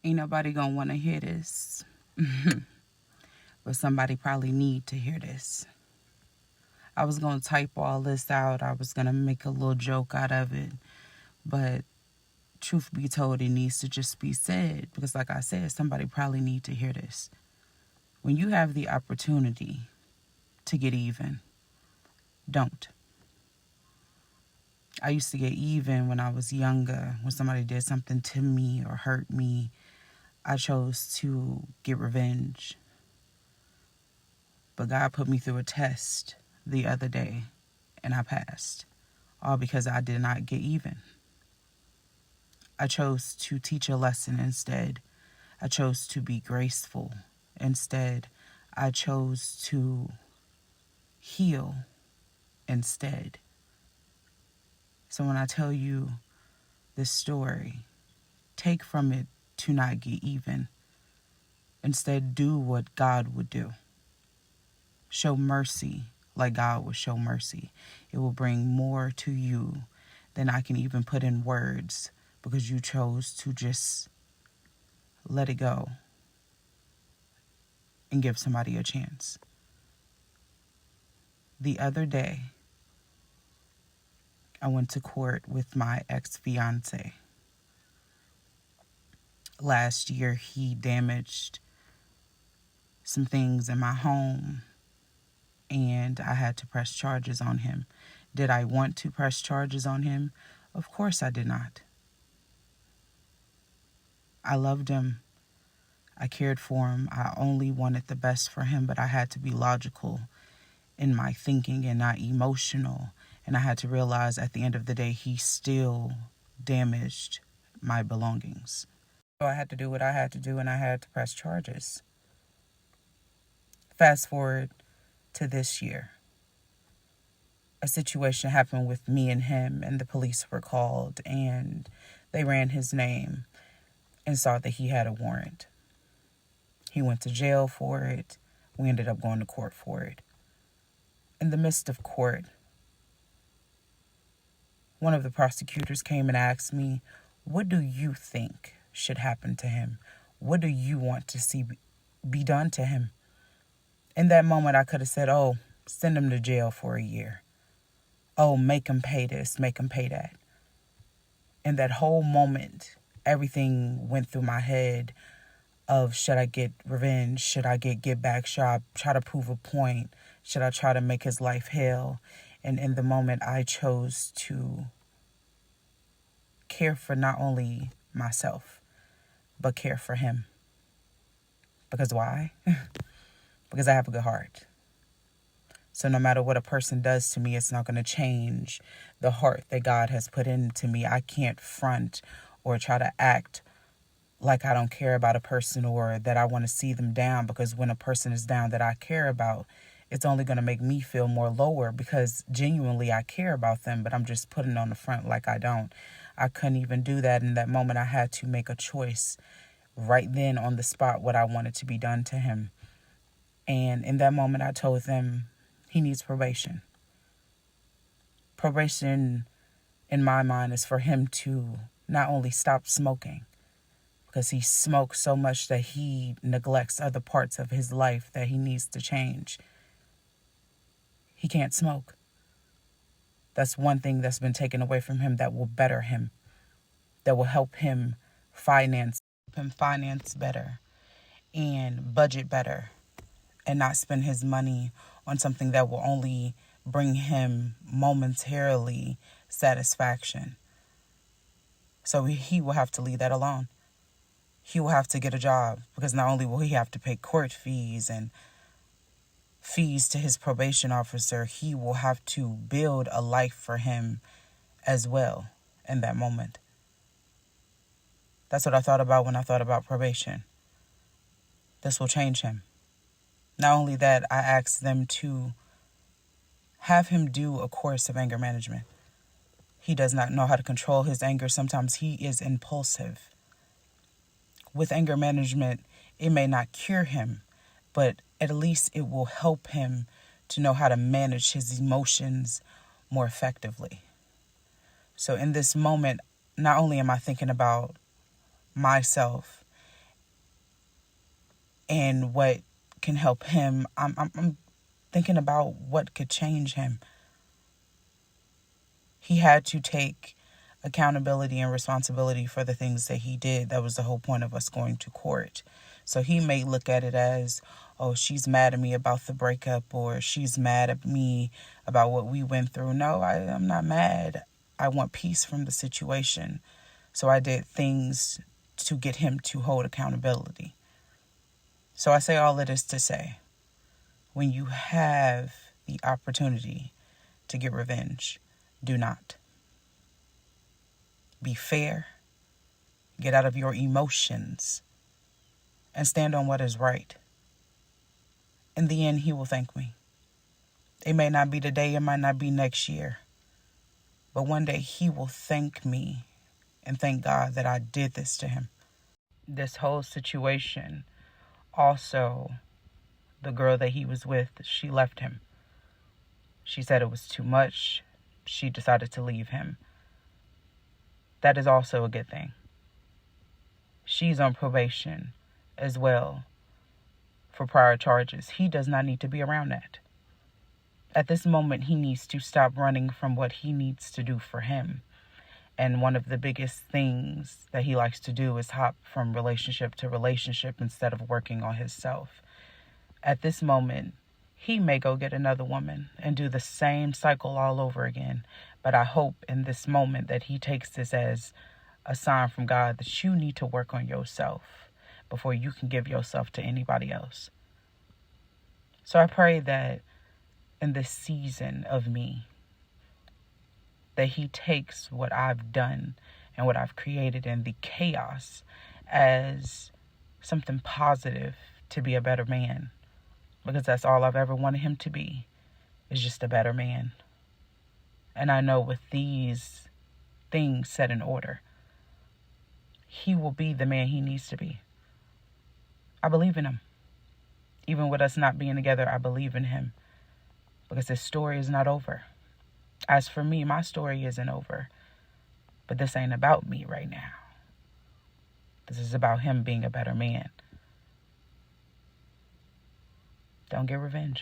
Ain't nobody gonna want to hear this, but somebody probably need to hear this. I was gonna type all this out. I was gonna make a little joke out of it, but truth be told, it needs to just be said because, like I said, somebody probably need to hear this. When you have the opportunity to get even, don't. I used to get even when I was younger. When somebody did something to me or hurt me, I chose to get revenge. But God put me through a test the other day, and I passed, all because I did not get even. I chose to teach a lesson instead. I chose to be graceful instead. I chose to heal instead. So when I tell you this story, take from it to not get even. Instead, do what God would do. Show mercy like God would show mercy. It will bring more to you than I can even put in words because you chose to just let it go and give somebody a chance. The other day, I went to court with my ex-fiance. Last year, he damaged some things in my home, and I had to press charges on him. Did I want to press charges on him? Of course I did not. I loved him. I cared for him. I only wanted the best for him, but I had to be logical in my thinking and not emotional. And I had to realize at the end of the day, he still damaged my belongings. So I had to do what I had to do, and I had to press charges. Fast forward to this year. A situation happened with me and him, and the police were called, and they ran his name and saw that he had a warrant. He went to jail for it. We ended up going to court for it. In the midst of court, one of the prosecutors came and asked me, "What do you think should happen to him? What do you want to see be done to him?" In that moment, I could have said, "Oh, send him to jail for a year. Oh, make him pay this, make him pay that." In that whole moment, everything went through my head of, should I get revenge? Should I get back? Should I try to prove a point? Should I try to make his life hell? And in the moment, I chose to care for not only myself, but care for him. Because why? Because I have a good heart. So no matter what a person does to me, it's not going to change the heart that God has put into me. I can't front or try to act like I don't care about a person or that I want to see them down, because when a person is down that I care about, it's only going to make me feel more lower because genuinely I care about them, but I'm just putting on the front like I don't. I couldn't even do that in that moment. I had to make a choice right then on the spot what I wanted to be done to him. And in that moment, I told them he needs probation. Probation, in my mind, is for him to not only stop smoking, because he smokes so much that he neglects other parts of his life that he needs to change. He can't smoke. That's one thing that's been taken away from him that will better him, that will help him finance better and budget better and not spend his money on something that will only bring him momentarily satisfaction. So he will have to leave that alone. He will have to get a job, because not only will he have to pay court fees and fees to his probation officer, he will have to build a life for him as well in that moment. That's what I thought about when I thought about probation. This will change him. Not only that, I asked them to have him do a course of anger management. He does not know how to control his anger. Sometimes he is impulsive. With anger management, it may not cure him, but at least it will help him to know how to manage his emotions more effectively. So in this moment, not only am I thinking about myself and what can help him. I'm thinking about what could change him. He had to take accountability and responsibility for the things that he did. That was the whole point of us going to court. So he may look at it as, oh, she's mad at me about the breakup, or she's mad at me about what we went through. No, I'm not mad. I want peace from the situation. So I did things to get him to hold accountability. So I say all of this to say, when you have the opportunity to get revenge, do not. Be fair. Get out of your emotions and stand on what is right. In the end, he will thank me. It may not be today, it might not be next year, but one day he will thank me and thank God that I did this to him. This whole situation, also, the girl that he was with, she left him. She said it was too much. She decided to leave him. That is also a good thing. She's on probation as well for prior charges. He does not need to be around that. At this moment, he needs to stop running from what he needs to do for him. And one of the biggest things that he likes to do is hop from relationship to relationship instead of working on himself. At this moment, he may go get another woman and do the same cycle all over again. But I hope in this moment that he takes this as a sign from God that you need to work on yourself before you can give yourself to anybody else. So I pray that in this season of me, that he takes what I've done and what I've created and the chaos as something positive to be a better man. Because that's all I've ever wanted him to be, is just a better man. And I know with these things set in order, he will be the man he needs to be. I believe in him. Even with us not being together, I believe in him. Because his story is not over. As for me, my story isn't over. But this ain't about me right now. This is about him being a better man. Don't get revenge.